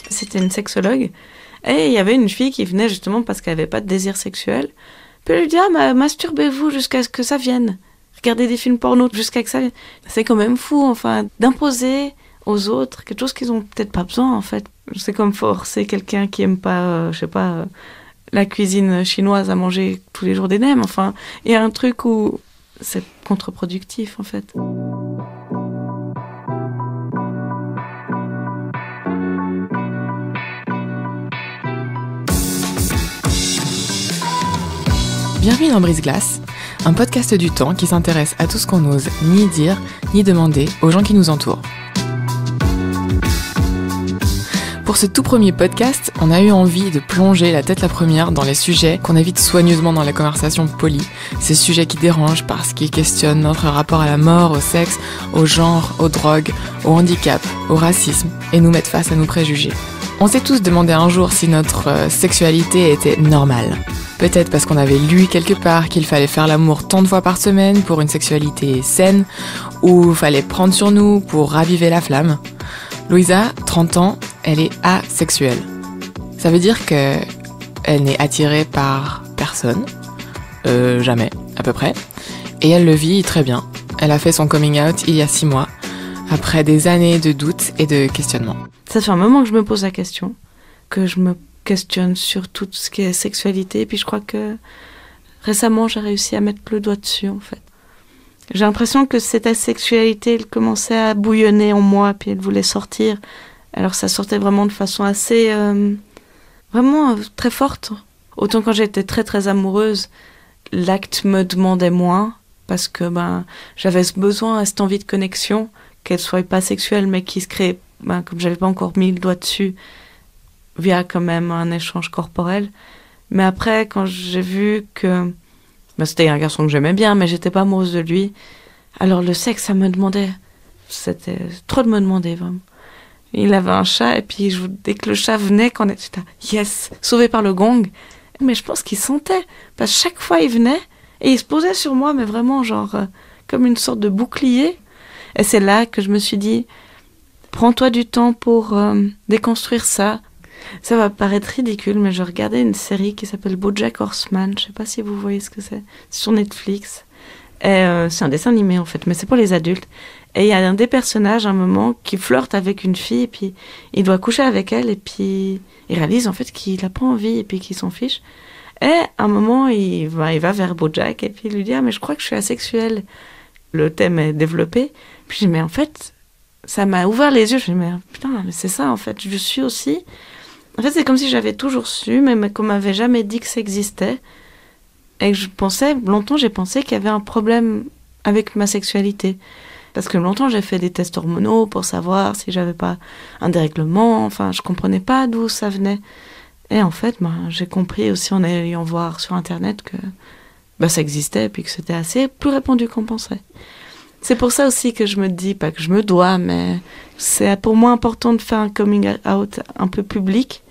C'était une sexologue. Et il y avait une fille qui venait justement parce qu'elle n'avait pas de désir sexuel. Puis elle lui dit « Ah, masturbez-vous jusqu'à ce que ça vienne. Regardez des films porno jusqu'à que ça vienne. » C'est quand même fou, enfin, d'imposer aux autres quelque chose qu'ils n'ont peut-être pas besoin, en fait. C'est comme forcer quelqu'un qui n'aime pas, la cuisine chinoise à manger tous les jours des nems. Enfin, il y a un truc où c'est contre-productif, en fait. Bienvenue dans Brise-Glace, un podcast du temps qui s'intéresse à tout ce qu'on n'ose ni dire, ni demander aux gens qui nous entourent. Pour ce tout premier podcast, on a eu envie de plonger la tête la première dans les sujets qu'on évite soigneusement dans la conversation polie, ces sujets qui dérangent parce qu'ils questionnent notre rapport à la mort, au sexe, au genre, aux drogues, au handicap, au racisme et nous mettent face à nos préjugés. On s'est tous demandé un jour si notre sexualité était normale. Peut-être parce qu'on avait lu quelque part qu'il fallait faire l'amour tant de fois par semaine pour une sexualité saine, ou fallait prendre sur nous pour raviver la flamme. Louisa, 30 ans, elle est asexuelle. Ça veut dire qu'elle n'est attirée par personne, jamais, à peu près, et elle le vit très bien. Elle a fait son coming out il y a 6 mois, après des années de doutes et de questionnements. Ça fait un moment que je me pose la question, que je me questionne sur tout ce qui est sexualité, et puis je crois que récemment j'ai réussi à mettre le doigt dessus, en fait. J'ai l'impression que cette asexualité, elle commençait à bouillonner en moi, puis elle voulait sortir. Alors ça sortait vraiment de façon assez... vraiment très forte. Autant quand j'étais très très amoureuse, l'acte me demandait moins, parce que j'avais ce besoin, cette envie de connexion, qu'elle soit pas sexuelle, mais qui se crée, comme j'avais pas encore mis le doigt dessus, via quand même un échange corporel. Mais après, quand j'ai vu que... c'était un garçon que j'aimais bien, mais j'étais pas amoureuse de lui. Alors le sexe, ça me demandait. C'était trop de me demander, vraiment. Il avait un chat, et puis dès que le chat venait, j'étais yes, sauvé par le gong. Mais je pense qu'il sentait, parce que chaque fois il venait, et il se posait sur moi, mais vraiment genre comme une sorte de bouclier. Et c'est là que je me suis dit, prends-toi du temps pour déconstruire ça. Ça va paraître ridicule, mais je regardais une série qui s'appelle BoJack Horseman. Je sais pas si vous voyez ce que c'est. C'est sur Netflix. Et c'est un dessin animé, en fait, mais c'est pour les adultes. Et il y a un des personnages, à un moment, qui flirte avec une fille, et puis il doit coucher avec elle, et puis il réalise, en fait, qu'il n'a pas envie, et puis qu'il s'en fiche. Et à un moment, il va vers BoJack, et puis il lui dit « Ah, mais je crois que je suis asexuelle. » Le thème est développé. Puis je dis « Mais en fait, ça m'a ouvert les yeux. » Je dis « Mais putain, mais c'est ça, en fait. Je suis aussi... » En fait, c'est comme si j'avais toujours su, mais qu'on m'avait jamais dit que ça existait. Et que longtemps j'ai pensé qu'il y avait un problème avec ma sexualité. Parce que longtemps j'ai fait des tests hormonaux pour savoir si j'avais pas un dérèglement. Enfin, je comprenais pas d'où ça venait. Et en fait, j'ai compris aussi en allant voir sur Internet que ça existait et puis que c'était assez plus répandu qu'on pensait. C'est pour ça aussi que je me dis, pas que je me dois, mais c'est pour moi important de faire un coming out un peu public,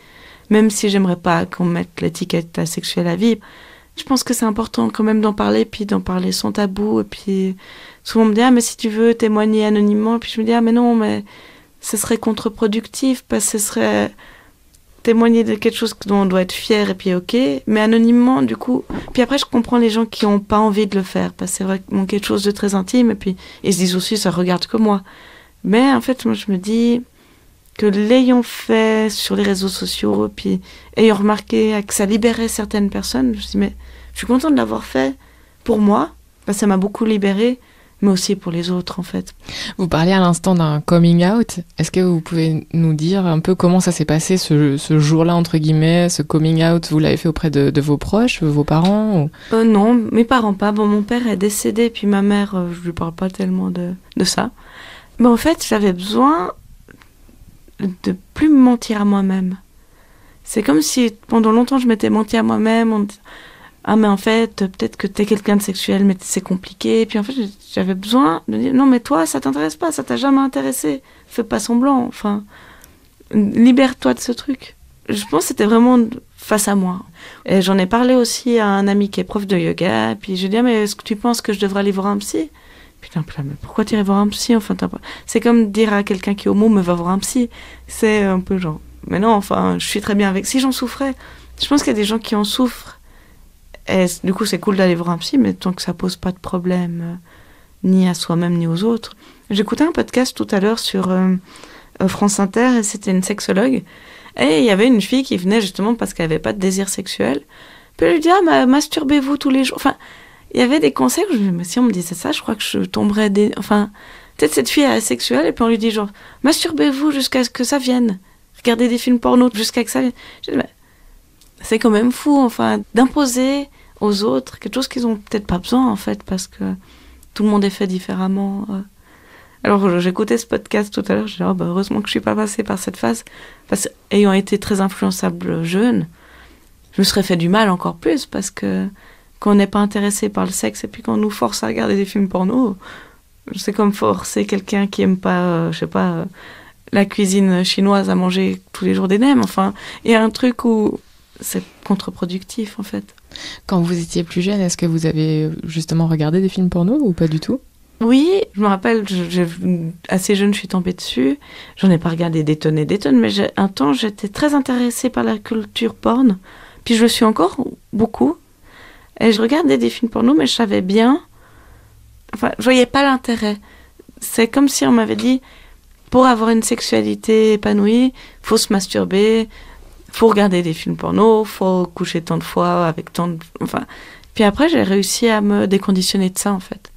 même si j'aimerais pas qu'on mette l'étiquette asexuelle à vie. Je pense que c'est important quand même d'en parler, puis d'en parler sans tabou. Et puis souvent on me dit « Ah, mais si tu veux témoigner anonymement », et puis je me dis « Ah, mais non, mais ce serait contre-productif, parce que ce serait témoigner de quelque chose dont on doit être fier, et puis ok, mais anonymement, du coup... » Puis après, je comprends les gens qui n'ont pas envie de le faire, parce que c'est vraiment quelque chose de très intime, et puis ils se disent aussi « Ça regarde que moi ». Mais en fait, moi, je me dis que l'ayant fait sur les réseaux sociaux, et puis ayant remarqué que ça libérait certaines personnes, je me dis « Mais je suis contente de l'avoir fait pour moi, parce que ça m'a beaucoup libérée, mais aussi pour les autres, en fait. » Vous parliez à l'instant d'un coming out. Est-ce que vous pouvez nous dire un peu comment ça s'est passé ce jour-là, entre guillemets, ce coming out? Vous l'avez fait auprès de vos proches, vos parents ou... Non, mes parents pas. Bon, mon père est décédé, puis ma mère, je lui parle pas tellement de ça. Mais en fait, j'avais besoin de plus me mentir à moi-même. C'est comme si, pendant longtemps, je m'étais menti à moi-même en disant « Ah, mais en fait, peut-être que t'es quelqu'un de sexuel, mais c'est compliqué. » Puis en fait, j'avais besoin de dire « Non, mais toi, ça t'intéresse pas, ça t'a jamais intéressé. Fais pas semblant, enfin, libère-toi de ce truc. » Je pense que c'était vraiment face à moi. Et j'en ai parlé aussi à un ami qui est prof de yoga, puis je lui ai dit « Ah, mais est-ce que tu penses que je devrais aller voir un psy ?» Putain, mais pourquoi tu irais voir un psy? Enfin, c'est comme dire à quelqu'un qui est homo, mais va voir un psy. C'est un peu genre, Mais non, enfin, je suis très bien avec. Si j'en souffrais, je pense qu'il y a des gens qui en souffrent. Et du coup, c'est cool d'aller voir un psy, mais tant que ça pose pas de problème, ni à soi-même, ni aux autres. J'écoutais un podcast tout à l'heure sur France Inter, et c'était une sexologue. Et il y avait une fille qui venait justement parce qu'elle avait pas de désir sexuel. Puis elle lui dit, masturbez-vous tous les jours. Enfin, il y avait des conseils où je me dis, mais si on me disait ça, je crois que je tomberais Enfin, peut-être cette fille est asexuelle, et puis on lui dit genre, masturbez-vous jusqu'à ce que ça vienne. Regardez des films porno jusqu'à que ça vienne. Je dis, mais c'est quand même fou, enfin, d'imposer aux autres quelque chose qu'ils ont peut-être pas besoin, en fait, parce que tout le monde est fait différemment. Alors, j'écoutais ce podcast tout à l'heure, je dis, heureusement que je suis pas passée par cette phase, parce qu'ayant été très influençable jeune, je me serais fait du mal encore plus, parce que quand on n'est pas intéressé par le sexe, et puis qu'on nous force à regarder des films porno, c'est comme forcer quelqu'un qui aime pas, la cuisine chinoise à manger tous les jours des nems. Enfin, il y a un truc où c'est contre-productif, en fait. Quand vous étiez plus jeune, est-ce que vous avez justement regardé des films porno ou pas du tout ? Oui, je me rappelle, assez jeune, je suis tombée dessus. J'en ai pas regardé des tonnes et des tonnes, mais un temps, j'étais très intéressée par la culture porn. Puis je le suis encore beaucoup. Et je regardais des films porno, mais je savais bien... Enfin, je voyais pas l'intérêt. C'est comme si on m'avait dit, pour avoir une sexualité épanouie, faut se masturber, faut regarder des films porno, faut coucher tant de fois avec tant de... Enfin, puis après, j'ai réussi à me déconditionner de ça, en fait.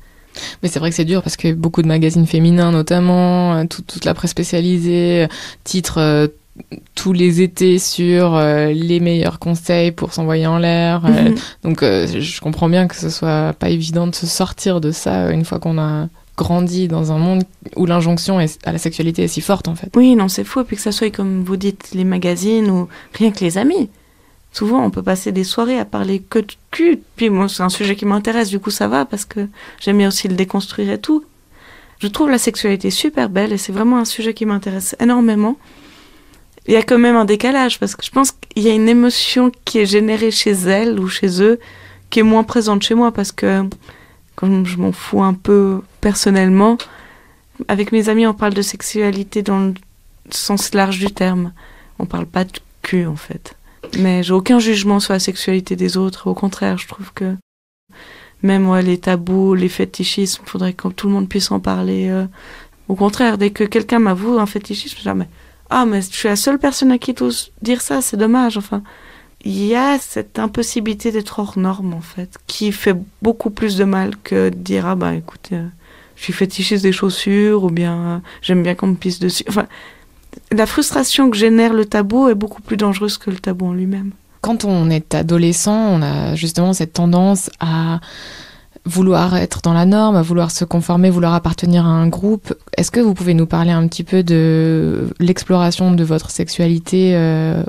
Mais c'est vrai que c'est dur parce que beaucoup de magazines féminins notamment, toute la presse spécialisée, titrent tous les étés sur les meilleurs conseils pour s'envoyer en l'air. Donc je comprends bien que ce soit pas évident de se sortir de ça une fois qu'on a grandi dans un monde où l'injonction à la sexualité est si forte en fait. Oui, non, c'est fou. Et puis que ça soit, comme vous dites, les magazines ou rien que les amis. Souvent, on peut passer des soirées à parler que de cul. Puis moi, c'est un sujet qui m'intéresse, du coup ça va, parce que j'aime bien aussi le déconstruire et tout. Je trouve la sexualité super belle et c'est vraiment un sujet qui m'intéresse énormément. Il y a quand même un décalage, parce que je pense qu'il y a une émotion qui est générée chez elle ou chez eux, qui est moins présente chez moi, parce que quand je m'en fous un peu personnellement, avec mes amis, on parle de sexualité dans le sens large du terme. On parle pas de cul, en fait. Mais j'ai aucun jugement sur la sexualité des autres. Au contraire, je trouve que même les tabous, les fétichismes, il faudrait que tout le monde puisse en parler. Au contraire, dès que quelqu'un m'avoue un fétichisme, je dis mais je suis la seule personne à qui t'ose dire ça, c'est dommage. Enfin, il y a cette impossibilité d'être hors norme, en fait, qui fait beaucoup plus de mal que de dire écoutez, je suis fétichiste des chaussures, ou bien j'aime bien qu'on me pisse dessus. Enfin, la frustration que génère le tabou est beaucoup plus dangereuse que le tabou en lui-même. Quand on est adolescent, on a justement cette tendance à vouloir être dans la norme, à vouloir se conformer, vouloir appartenir à un groupe. Est-ce que vous pouvez nous parler un petit peu de l'exploration de votre sexualité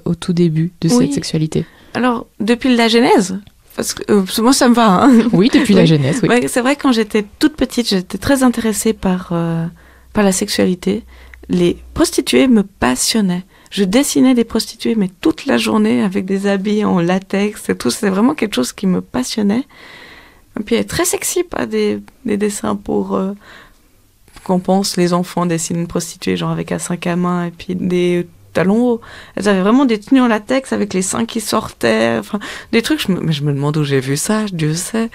au tout début de cette sexualité ? Alors, depuis la Genèse, parce que moi ça me va. Hein. Oui, depuis la Genèse, oui. Ouais, c'est vrai, quand j'étais toute petite, j'étais très intéressée par la sexualité. Les prostituées me passionnaient. Je dessinais des prostituées, mais toute la journée, avec des habits en latex et tout. C'était vraiment quelque chose qui me passionnait. Et puis, elle est très sexy, pas des dessins pour qu'on pense les enfants dessinent une prostituée, genre avec un sac à main et puis des talons hauts. Elles avaient vraiment des tenues en latex avec les seins qui sortaient, enfin, des trucs. Mais je me demande où j'ai vu ça, Dieu sait.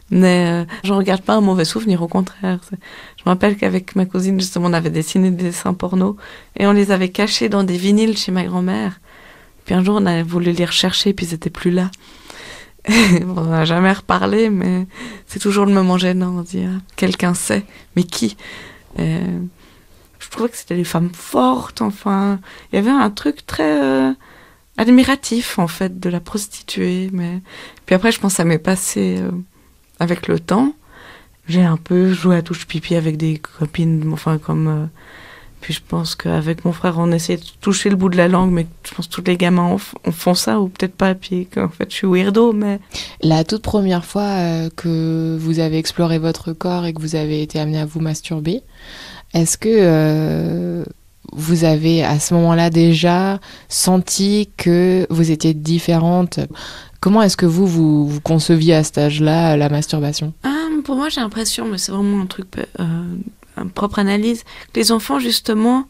Mais j'en regarde pas un mauvais souvenir, au contraire. Je me rappelle qu'avec ma cousine, justement, on avait dessiné des dessins porno et on les avait cachés dans des vinyles chez ma grand-mère. Puis un jour, on a voulu les rechercher, puis ils étaient plus là. On n'a jamais reparlé, mais c'est toujours le moment gênant. On dit, quelqu'un sait, mais qui ? Je trouvais que c'était des femmes fortes, enfin. Il y avait un truc très admiratif, en fait, de la prostituée. Mais... Puis après, je pense que ça m'est passé avec le temps. J'ai un peu joué à touche pipi avec des copines, enfin, comme... Puis je pense qu'avec mon frère, on essayait de toucher le bout de la langue, mais je pense que tous les gamins font ça, ou peut-être pas, puis qu'en fait, je suis weirdo, mais... La toute première fois que vous avez exploré votre corps et que vous avez été amené à vous masturber, est-ce que vous avez, à ce moment-là, déjà senti que vous étiez différente ? Comment est-ce que vous conceviez à cet âge-là la masturbation ? Pour moi, j'ai l'impression, mais c'est vraiment un truc... propre analyse, les enfants, justement,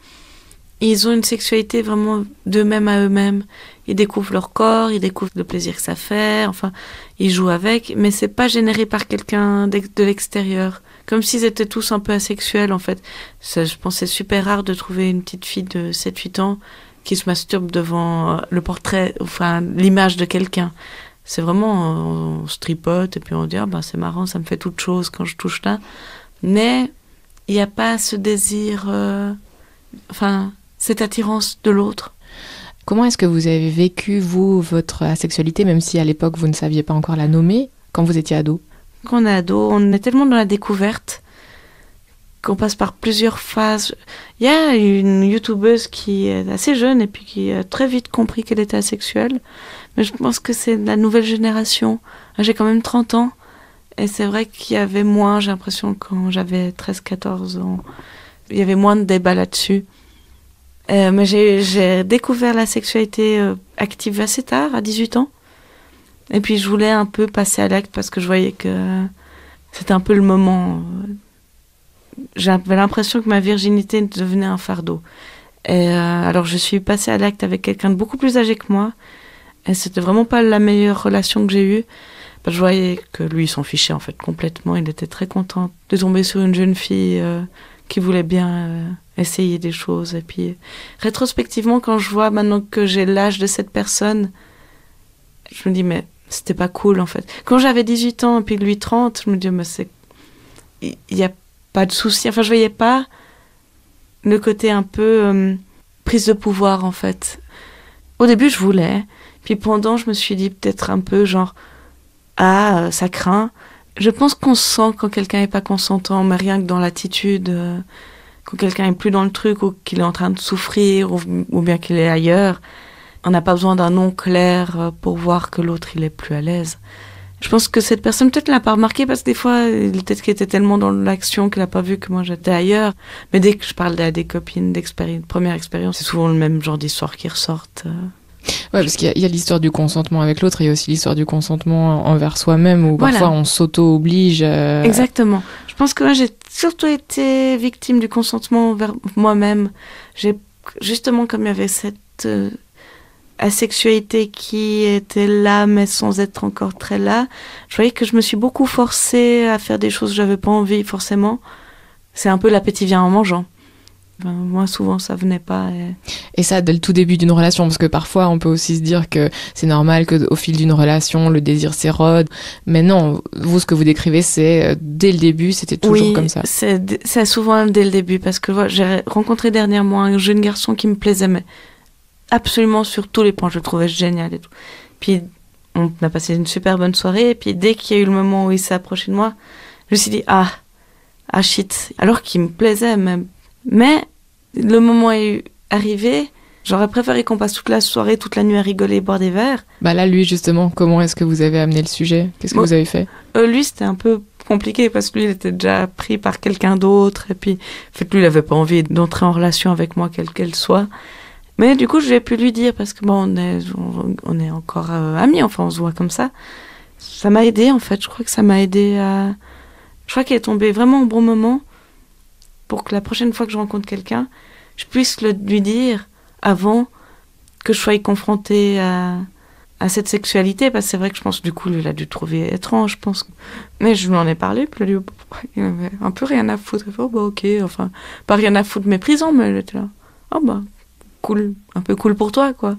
ils ont une sexualité vraiment d'eux-mêmes à eux-mêmes. Ils découvrent leur corps, ils découvrent le plaisir que ça fait, enfin, ils jouent avec, mais c'est pas généré par quelqu'un de l'extérieur. Comme s'ils étaient tous un peu asexuels, en fait. Ça, je pense que c'est super rare de trouver une petite fille de 7-8 ans qui se masturbe devant le portrait, enfin, l'image de quelqu'un. C'est vraiment, on se tripote et puis on dit, ah ben c'est marrant, ça me fait toute chose quand je touche là. Mais il n'y a pas ce désir, cette attirance de l'autre. Comment est-ce que vous avez vécu, vous, votre asexualité, même si à l'époque vous ne saviez pas encore la nommer, quand vous étiez ado? Quand on est ado, on est tellement dans la découverte qu'on passe par plusieurs phases. Il y a une youtubeuse qui est assez jeune et puis qui a très vite compris qu'elle était asexuelle. Mais je pense que c'est la nouvelle génération. J'ai quand même 30 ans. Et c'est vrai qu'il y avait moins, j'ai l'impression, quand j'avais 13-14 ans, il y avait moins de débats là-dessus. Mais j'ai découvert la sexualité active assez tard, à 18 ans. Et puis je voulais un peu passer à l'acte parce que je voyais que c'était un peu le moment. J'avais l'impression que ma virginité devenait un fardeau. Et alors je suis passée à l'acte avec quelqu'un de beaucoup plus âgé que moi. Et c'était vraiment pas la meilleure relation que j'ai eue. Je voyais que lui, il s'en fichait en fait complètement. Il était très content de tomber sur une jeune fille qui voulait bien essayer des choses. Et puis, rétrospectivement, quand je vois maintenant que j'ai l'âge de cette personne, je me dis, mais c'était pas cool en fait. Quand j'avais 18 ans et puis lui 30, je me dis, mais il n'y a pas de souci. Enfin, je voyais pas le côté un peu prise de pouvoir en fait. Au début, je voulais. Puis pendant, je me suis dit peut-être un peu genre, ah, ça craint. Je pense qu'on sent quand quelqu'un n'est pas consentant, mais rien que dans l'attitude, quand quelqu'un est plus dans le truc ou qu'il est en train de souffrir ou bien qu'il est ailleurs, on n'a pas besoin d'un nom clair pour voir que l'autre il est plus à l'aise. Je pense que cette personne peut-être l'a pas remarqué parce que des fois, peut-être qu'il était tellement dans l'action qu'il n'a pas vu que moi j'étais ailleurs. Mais dès que je parle à des copines d'expérience, première expérience, c'est souvent le même genre d'histoire qui ressortent. Ouais, parce qu'il y a l'histoire du consentement avec l'autre, et il y a aussi l'histoire du consentement envers soi-même, où parfois on s'auto-oblige. Exactement. Je pense que moi, j'ai surtout été victime du consentement envers moi-même. Justement, comme il y avait cette asexualité qui était là, mais sans être encore très là, je voyais que je me suis beaucoup forcée à faire des choses que j'avais pas envie, forcément. C'est un peu l'appétit vient en mangeant. Moi, souvent, ça venait pas. Et ça, dès le tout début d'une relation, parce que parfois, on peut aussi se dire que c'est normal qu'au fil d'une relation, le désir s'érode. Mais non, vous, ce que vous décrivez, c'est dès le début, c'était toujours comme ça. C'est souvent dès le début, parce que j'ai rencontré dernièrement un jeune garçon qui me plaisait, mais absolument sur tous les points, je le trouvais génial et tout. Puis, on a passé une super bonne soirée, et puis dès qu'il y a eu le moment où il s'est approché de moi, je me suis dit, ah shit, alors qu'il me plaisait même. Mais le moment est arrivé, j'aurais préféré qu'on passe toute la soirée, toute la nuit à rigoler et boire des verres. Bah là, lui, justement, comment est-ce que vous avez amené le sujet? Qu'est-ce que vous avez fait? Lui, c'était un peu compliqué parce que lui, il était déjà pris par quelqu'un d'autre. Et puis, en fait, lui, il n'avait pas envie d'entrer en relation avec moi, quelle qu'elle soit. Mais du coup, j'ai pu lui dire parce que bon, on est encore amis, enfin, on se voit comme ça. Ça m'a aidé, en fait. Je crois que ça m'a aidé à... Je crois qu'il est tombé vraiment au bon moment pour que la prochaine fois que je rencontre quelqu'un, je puisse lui dire avant que je sois confrontée à cette sexualité, parce que c'est vrai que je pense, du coup, lui, il a dû trouver étrange, je pense. Mais je lui en ai parlé, puis il a dit, il avait un peu rien à foutre. Il fait, oh, bah, ok, enfin, pas rien à foutre méprisant, mais il était là. Oh, bah, cool, un peu cool pour toi, quoi.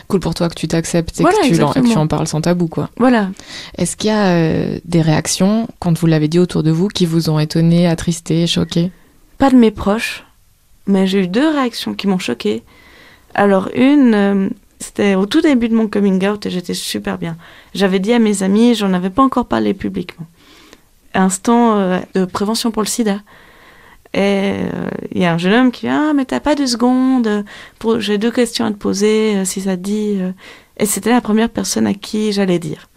Cool pour toi que tu t'acceptes et voilà, que tu en parles sans tabou, quoi. Voilà. Est-ce qu'il y a des réactions, quand vous l'avez dit autour de vous, qui vous ont étonné, attristé, choqué? Pas de mes proches, mais j'ai eu 2 réactions qui m'ont choquée. Alors une, c'était au tout début de mon coming out et j'étais super bien. J'avais dit à mes amis, j'en avais pas encore parlé publiquement. Instant de prévention pour le sida. Et il y a un jeune homme qui dit « Ah, mais t'as pas 2 secondes, j'ai 2 questions à te poser, si ça te dit... » Et c'était la première personne à qui j'allais dire.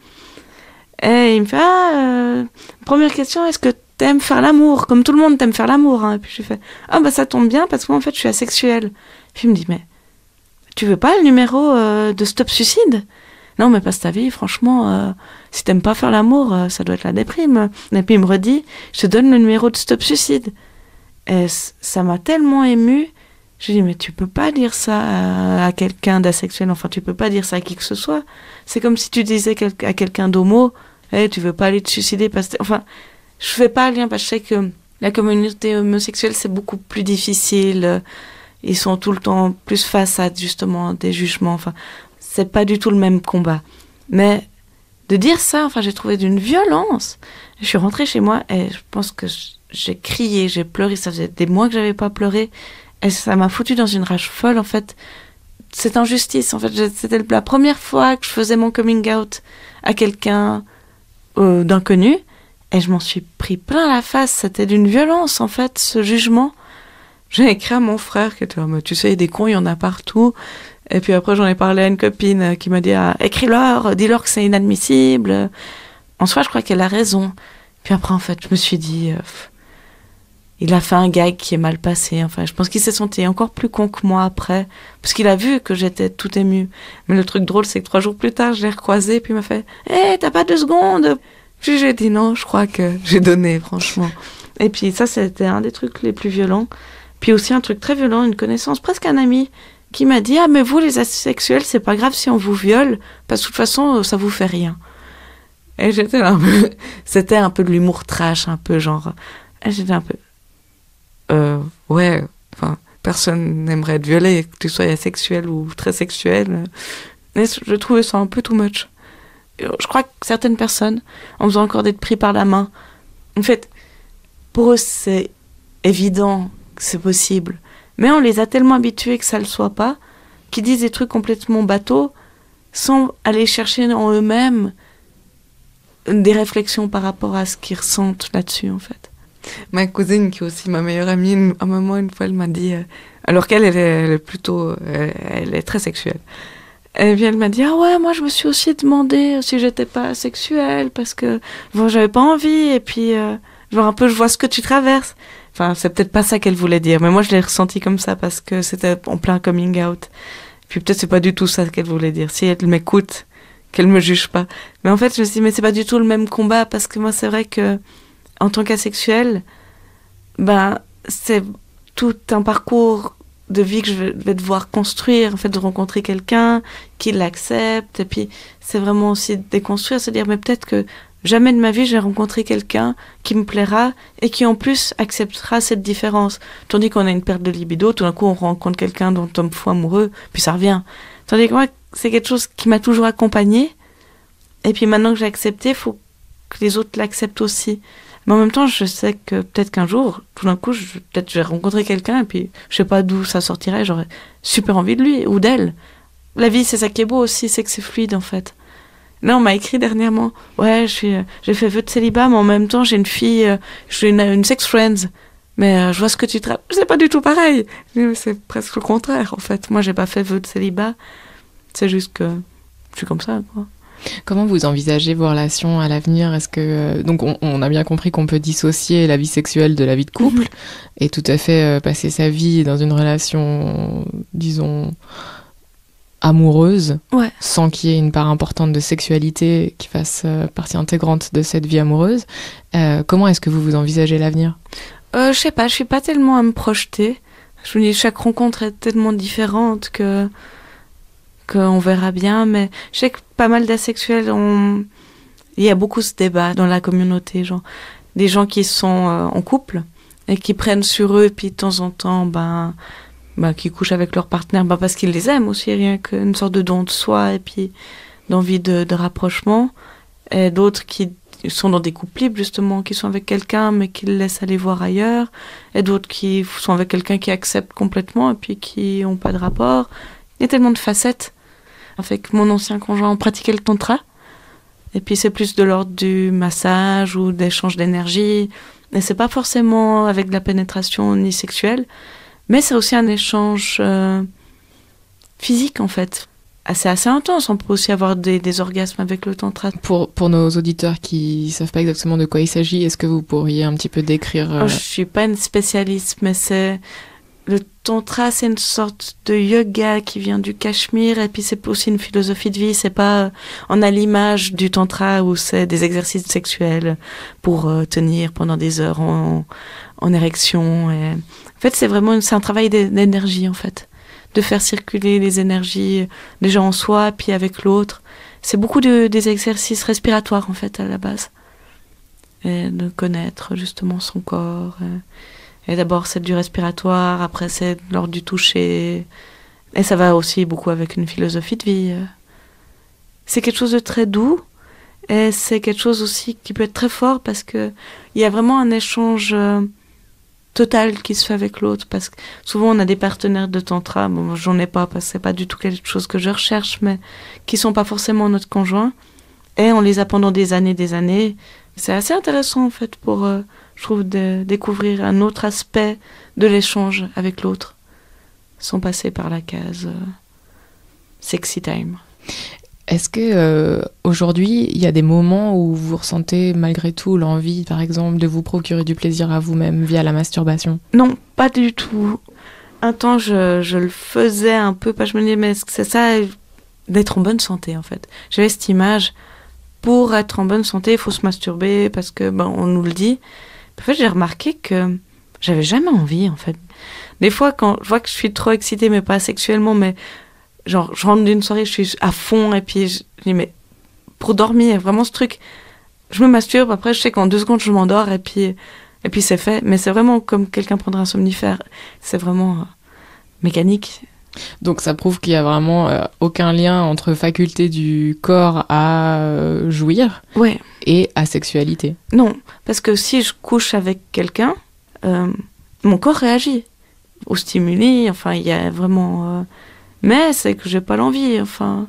Et il me fait « Ah, première question, est-ce que t'aimes faire l'amour, comme tout le monde t'aime faire l'amour, hein. » Et puis je fais « Ah bah ça tombe bien parce que moi en fait je suis asexuelle. » Puis il me dit « Mais tu veux pas le numéro de Stop Suicide ? Non mais passe ta vie, franchement, si t'aimes pas faire l'amour, ça doit être la déprime. » Et puis il me redit « Je te donne le numéro de Stop Suicide. » Et ça m'a tellement émue Je dis, mais tu peux pas dire ça à quelqu'un d'asexuel, enfin, tu peux pas dire ça à qui que ce soit. C'est comme si tu disais à quelqu'un d'homo, hey, tu veux pas aller te suicider parce que... Enfin, je fais pas le lien parce que je sais que la communauté homosexuelle, c'est beaucoup plus difficile. Ils sont tout le temps plus face à, justement, des jugements. Enfin, c'est pas du tout le même combat. Mais de dire ça, enfin, j'ai trouvé d'une violence. Je suis rentrée chez moi et je pense que j'ai crié, j'ai pleuré. Ça faisait des mois que j'avais pas pleuré. Et ça m'a foutu dans une rage folle, en fait. Cette injustice, en fait. C'était la première fois que je faisais mon coming out à quelqu'un d'inconnu. Et je m'en suis pris plein la face. C'était d'une violence, en fait, ce jugement. J'ai écrit à mon frère qui était tu sais, des cons, il y en a partout. Et puis après, j'en ai parlé à une copine qui m'a dit écris-leur, dis-leur que c'est inadmissible. En soi, je crois qu'elle a raison. Puis après, en fait, je me suis dit... il a fait un gag qui est mal passé. Enfin, je pense qu'il s'est senti encore plus con que moi après. Parce qu'il a vu que j'étais tout émue. Mais le truc drôle, c'est que 3 jours plus tard, je l'ai recroisé. Puis il m'a fait « Hé, t'as pas 2 secondes ?» Puis j'ai dit non, je crois que j'ai donné, franchement. Et puis ça, c'était un des trucs les plus violents. Puis aussi un truc très violent, une connaissance, presque un ami, qui m'a dit « Ah, mais vous, les asexuels, c'est pas grave si on vous viole, parce que de toute façon, ça vous fait rien. » Et j'étais là un peu... C'était un peu de l'humour trash, un peu genre... Et j'étais un peu... ouais, enfin, personne n'aimerait être violé, que tu sois asexuel ou très sexuel. Mais je trouvais ça un peu too much. Je crois que certaines personnes ont besoin encore d'être pris par la main. En fait, pour eux, c'est évident que c'est possible. Mais on les a tellement habitués que ça ne le soit pas, qu'ils disent des trucs complètement bateaux, sans aller chercher en eux-mêmes des réflexions par rapport à ce qu'ils ressentent là-dessus, en fait. Ma cousine, qui est aussi ma meilleure amie, à un moment, une fois, elle m'a dit... alors qu'elle, elle est plutôt... elle est très sexuelle. Et puis elle m'a dit « Ah ouais, moi, je me suis aussi demandé si j'étais pas sexuelle, parce que bon, j'avais pas envie, et puis... genre un peu, je vois ce que tu traverses. » Enfin, c'est peut-être pas ça qu'elle voulait dire, mais moi, je l'ai ressenti comme ça, parce que c'était en plein coming out. Puis peut-être c'est pas du tout ça qu'elle voulait dire. Si elle m'écoute, qu'elle me juge pas. Mais en fait, je me suis dit « Mais c'est pas du tout le même combat, parce que moi, c'est vrai que... en tant qu'asexuel, ben, c'est tout un parcours de vie que je vais devoir construire, en fait, de rencontrer quelqu'un qui l'accepte, et puis c'est vraiment aussi déconstruire, se dire, mais peut-être que jamais de ma vie j'ai rencontré quelqu'un qui me plaira et qui en plus acceptera cette différence. Tandis qu'on a une perte de libido, tout d'un coup on rencontre quelqu'un dont on tombe fou amoureux, puis ça revient. Tandis que moi, c'est quelque chose qui m'a toujours accompagnée, et puis maintenant que j'ai accepté, il faut que les autres l'acceptent aussi. Mais en même temps, je sais que peut-être qu'un jour, tout d'un coup, peut-être je vais rencontrer quelqu'un et puis je sais pas d'où ça sortirait, j'aurais super envie de lui ou d'elle. La vie, c'est ça qui est beau aussi, c'est que c'est fluide en fait. Là, on m'a écrit dernièrement, ouais, j'ai fait vœu de célibat, mais en même temps, j'ai une fille, j'ai une sex friends. Mais je vois ce que tu traves. C'est pas du tout pareil. C'est presque le contraire en fait. Moi, j'ai pas fait vœu de célibat. C'est juste que je suis comme ça, quoi. Comment vous envisagez vos relations à l'avenir ? Est-ce que donc on a bien compris qu'on peut dissocier la vie sexuelle de la vie de couple et tout à fait passer sa vie dans une relation, disons, amoureuse, sans qu'il y ait une part importante de sexualité qui fasse partie intégrante de cette vie amoureuse. Comment est-ce que vous envisagez l'avenir ? Je sais pas, je suis pas tellement à me projeter. Je me dis chaque rencontre est tellement différente qu'on verra bien, mais je sais que pas mal d'asexuels il y a beaucoup ce débat dans la communauté, genre des gens qui sont en couple et qui prennent sur eux, puis de temps en temps, qui couchent avec leur partenaire, parce qu'ils les aiment aussi, rien qu'une sorte de don de soi et puis d'envie de rapprochement, et d'autres qui sont dans des couples libres, justement, qui sont avec quelqu'un, mais qui le laissent aller voir ailleurs, et d'autres qui sont avec quelqu'un qui accepte complètement, et puis qui n'ont pas de rapport. Il y a tellement de facettes. Avec mon ancien conjoint, on pratiquait le tantra, et puis c'est plus de l'ordre du massage ou d'échange d'énergie, et c'est pas forcément avec de la pénétration ni sexuelle, mais c'est aussi un échange physique, en fait. C'est assez intense, on peut aussi avoir des orgasmes avec le tantra. Pour nos auditeurs qui savent pas exactement de quoi il s'agit, est-ce que vous pourriez un petit peu décrire... Je suis pas une spécialiste, mais c'est... Le tantra, c'est une sorte de yoga qui vient du Cachemire, et puis c'est aussi une philosophie de vie. C'est pas, on a l'image du tantra où c'est des exercices sexuels pour tenir pendant des heures en érection. Et... En fait, c'est un travail d'énergie, en fait. De faire circuler les énergies déjà en soi, puis avec l'autre. C'est beaucoup des exercices respiratoires, en fait, à la base. Et de connaître, justement, son corps. Et d'abord, c'est du respiratoire, après, c'est lors du toucher. Et ça va aussi beaucoup avec une philosophie de vie. C'est quelque chose de très doux. Et c'est quelque chose aussi qui peut être très fort parce qu'il y a vraiment un échange total qui se fait avec l'autre. Parce que souvent on a des partenaires de tantra, bon, j'en ai pas parce que c'est pas du tout quelque chose que je recherche, mais qui sont pas forcément notre conjoint. Et on les a pendant des années. C'est assez intéressant en fait pour, je trouve, de découvrir un autre aspect de l'échange avec l'autre, sans passer par la case sexy time. Est-ce que aujourd'hui, il y a des moments où vous ressentez malgré tout l'envie, par exemple, de vous procurer du plaisir à vous-même via la masturbation ? Non, pas du tout. Un temps, je le faisais un peu, parce que je me disais, mais est-ce que c'est ça, d'être en bonne santé, en fait. J'avais cette image, pour être en bonne santé, il faut se masturber, parce que, on nous le dit. En fait, j'ai remarqué que j'avais jamais envie, en fait. Des fois, quand je vois que je suis trop excitée, mais pas sexuellement, mais... Genre, je rentre d'une soirée, je suis à fond, et puis je dis, mais pour dormir, vraiment ce truc, je me masturbe, après je sais qu'en 2 secondes je m'endors, et puis c'est fait. Mais c'est vraiment comme quelqu'un prendrait un somnifère. C'est vraiment mécanique. Donc ça prouve qu'il n'y a vraiment aucun lien entre faculté du corps à jouir et à sexualité. Non, parce que si je couche avec quelqu'un, mon corps réagit aux stimuli, enfin il y a vraiment... Mais c'est que j'ai pas l'envie, enfin...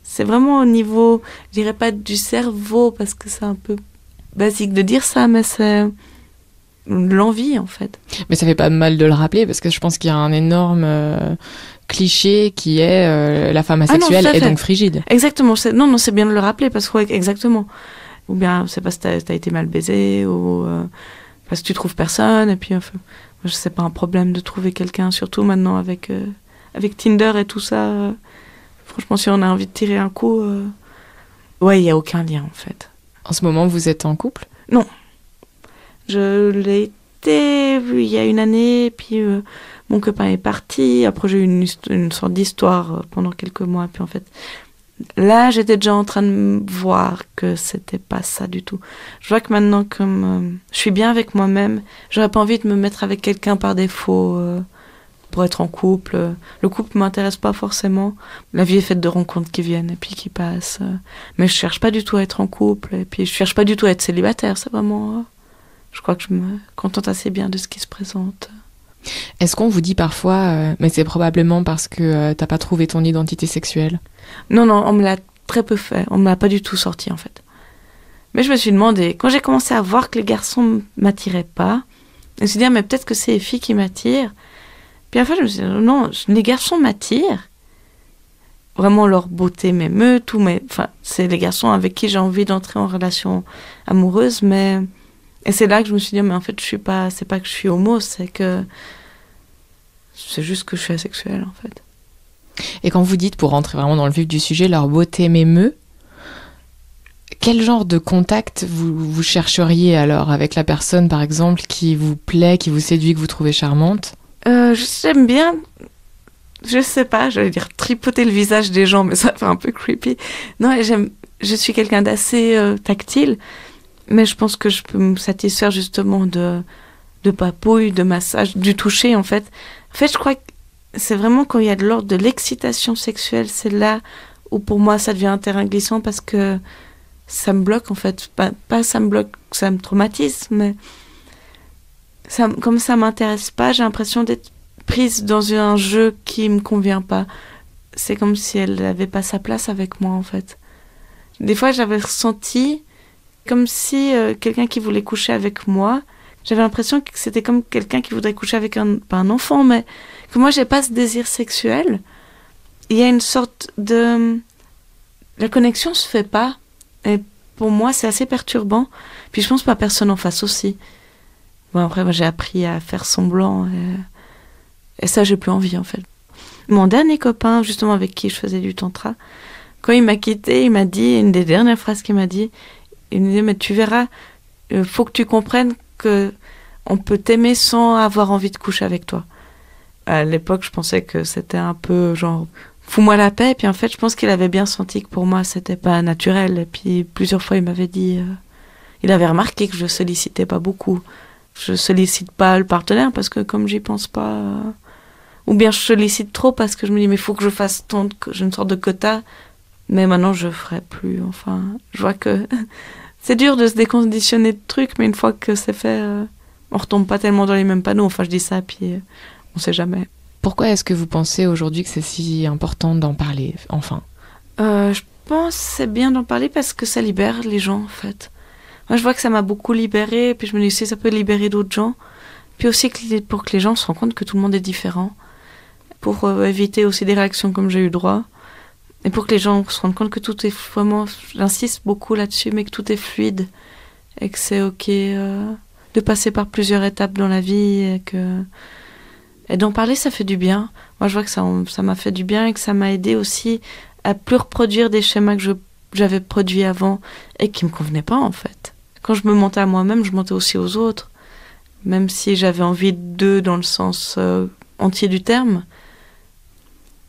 C'est vraiment au niveau, je dirais pas du cerveau, parce que c'est un peu basique de dire ça, mais c'est l'envie, en fait. Mais ça fait pas mal de le rappeler, parce que je pense qu'il y a un énorme cliché qui est la femme asexuelle est donc frigide. Exactement, non, c'est bien de le rappeler, parce que, exactement. Ou bien, c'est parce que t'as été mal baisé, ou parce que tu trouves personne, et puis, enfin, c'est pas un problème de trouver quelqu'un, surtout maintenant avec Tinder et tout ça, franchement, si on a envie de tirer un coup, il n'y a aucun lien, en fait. En ce moment, vous êtes en couple ? Non. Je l'ai été il y a une année, puis mon copain est parti. Après, j'ai eu une sorte d'histoire pendant quelques mois. Puis en fait, là, j'étais déjà en train de voir que c'était pas ça du tout. Je vois que maintenant, comme je suis bien avec moi-même, j'aurais pas envie de me mettre avec quelqu'un par défaut pour être en couple. Le couple m'intéresse pas forcément. La vie est faite de rencontres qui viennent et puis qui passent. Mais je cherche pas du tout à être en couple. Et puis je cherche pas du tout à être célibataire. C'est vraiment... je crois que je me contente assez bien de ce qui se présente. Est-ce qu'on vous dit parfois, mais c'est probablement parce que t'as pas trouvé ton identité sexuelle ? Non, on me l'a très peu fait. On me l'a pas du tout sorti, en fait. Mais je me suis demandé, quand j'ai commencé à voir que les garçons m'attiraient pas, je me suis dit, mais peut-être que c'est les filles qui m'attirent. Puis enfin, je me suis dit, non, les garçons m'attirent. Vraiment, leur beauté m'émeut, tout, mais enfin, c'est les garçons avec qui j'ai envie d'entrer en relation amoureuse, mais... Et c'est là que je me suis dit, mais en fait, c'est pas que je suis homo, c'est juste que je suis asexuelle, en fait. Et quand vous dites, pour rentrer vraiment dans le vif du sujet, leur beauté m'émeut, quel genre de contact vous chercheriez alors avec la personne, par exemple, qui vous plaît, qui vous séduit, que vous trouvez charmante ? J'aime bien, je sais pas, j'allais dire tripoter le visage des gens, mais ça fait un peu creepy. Non, je suis quelqu'un d'assez tactile, mais je pense que je peux me satisfaire justement de papouilles, de massages, du toucher, en fait. En fait, je crois que c'est vraiment quand il y a de l'ordre de l'excitation sexuelle, c'est là où pour moi ça devient un terrain glissant parce que ça me bloque, en fait. Pas ça me bloque, ça me traumatise, mais... comme ça m'intéresse pas, j'ai l'impression d'être prise dans un jeu qui me convient pas. C'est comme si elle n'avait pas sa place avec moi, en fait. Des fois, j'avais ressenti comme si quelqu'un qui voulait coucher avec moi, j'avais l'impression que c'était comme quelqu'un qui voudrait coucher avec pas un enfant, mais que moi, j'ai pas ce désir sexuel. Il y a une sorte de... La connexion se fait pas. Et pour moi, c'est assez perturbant. Puis je pense que ma personne en face aussi. Bon, après, moi, j'ai appris à faire semblant. Et ça, j'ai plus envie, en fait. Mon dernier copain, justement, avec qui je faisais du tantra, quand il m'a quitté, il m'a dit, une des dernières phrases qu'il m'a dit, il me disait, mais tu verras, faut que tu comprennes que on peut t'aimer sans avoir envie de coucher avec toi. À l'époque, je pensais que c'était un peu genre fous-moi la paix. Et puis en fait, je pense qu'il avait bien senti que pour moi, c'était pas naturel. Et puis plusieurs fois, il m'avait dit, il avait remarqué que je sollicitais pas beaucoup. Je sollicite pas le partenaire parce que comme j'y pense pas, ou bien je sollicite trop parce que je me dis mais il faut que je fasse tant, j'ai une sorte de quota. Mais maintenant, je ferai plus. Enfin, je vois que c'est dur de se déconditionner de trucs, mais une fois que c'est fait, on retombe pas tellement dans les mêmes panneaux. Enfin, je dis ça, puis on sait jamais. Pourquoi est-ce que vous pensez aujourd'hui que c'est si important d'en parler, enfin ? Je pense que c'est bien d'en parler parce que ça libère les gens, en fait. Moi, je vois que ça m'a beaucoup libérée, puis je me dis si ça peut libérer d'autres gens. Puis aussi pour que les gens se rendent compte que tout le monde est différent. Pour éviter aussi des réactions comme j'ai eu droit. Et pour que les gens se rendent compte que tout est vraiment... J'insiste beaucoup là-dessus, mais que tout est fluide. Et que c'est OK de passer par plusieurs étapes dans la vie. Et d'en parler, ça fait du bien. Moi, je vois que ça m'a fait du bien et que ça m'a aidé aussi à plus reproduire des schémas que j'avais produits avant et qui me convenaient pas, en fait. Quand je me mentais à moi-même, je mentais aussi aux autres. Même si j'avais envie d'eux dans le sens entier du terme,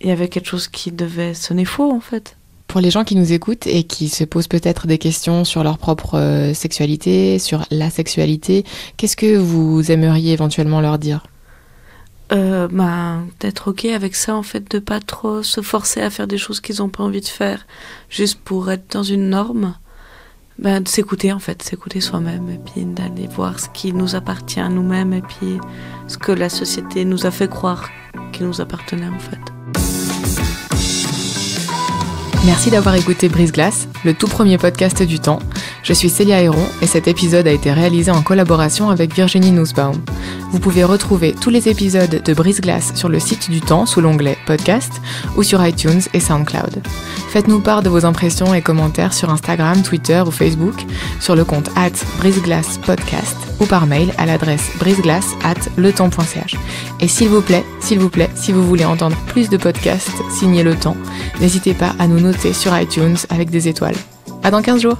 il y avait quelque chose qui devait sonner faux, en fait. Pour les gens qui nous écoutent et qui se posent peut-être des questions sur leur propre sexualité, sur la sexualité, qu'est-ce que vous aimeriez éventuellement leur dire ? D'être OK avec ça, en fait, de pas trop se forcer à faire des choses qu'ils n'ont pas envie de faire, juste pour être dans une norme. De s'écouter, en fait, s'écouter soi-même, et puis d'aller voir ce qui nous appartient à nous-mêmes, et puis ce que la société nous a fait croire qui nous appartenait, en fait. Merci d'avoir écouté Brise-Glace, le tout premier podcast du temps. Je suis Célia Héron et cet épisode a été réalisé en collaboration avec Virginie Nussbaum. Vous pouvez retrouver tous les épisodes de Brise-Glace sur le site du temps sous l'onglet Podcast ou sur iTunes et SoundCloud. Faites-nous part de vos impressions et commentaires sur Instagram, Twitter ou Facebook, sur le compte @briseglacepodcast ou par mail à l'adresse briseglace@letemps.ch. Et s'il vous plaît, si vous voulez entendre plus de podcasts signés Le Temps, n'hésitez pas à nous noter sur iTunes avec des étoiles. À dans 15 jours!